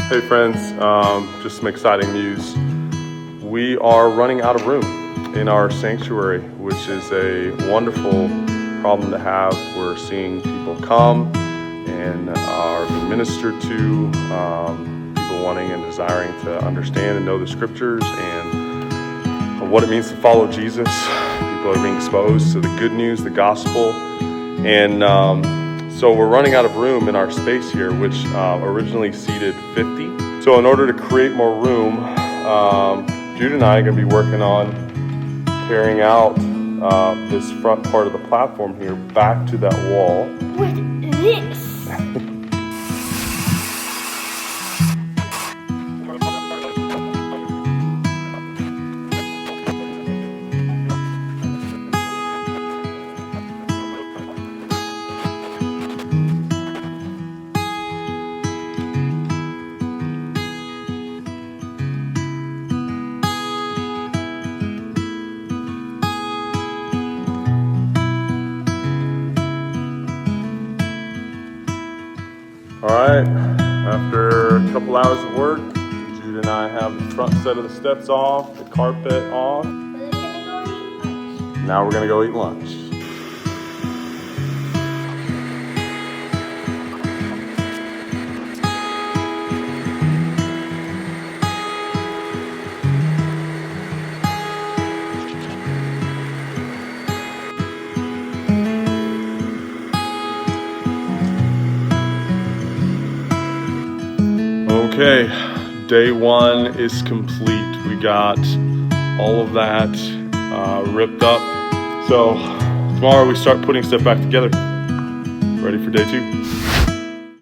Hey friends, just some exciting news. We are running out of room in our sanctuary, which is a wonderful problem to have. We're seeing people come and are being ministered to, people wanting and desiring to understand and know the scriptures and what it means to follow Jesus. People are being exposed to the good news, the gospel, and so we're running out of room in our space here, which originally seated 50. So in order to create more room, Jude and I are going to be working on carrying out this front part of the platform here back to that wall. With this. All right, after a couple hours of work, Jude and I have the front set of the steps off, the carpet off. Now we're gonna go eat lunch. Okay, day one is complete. We got all of that ripped up. So tomorrow we start putting stuff back together. Ready for day two.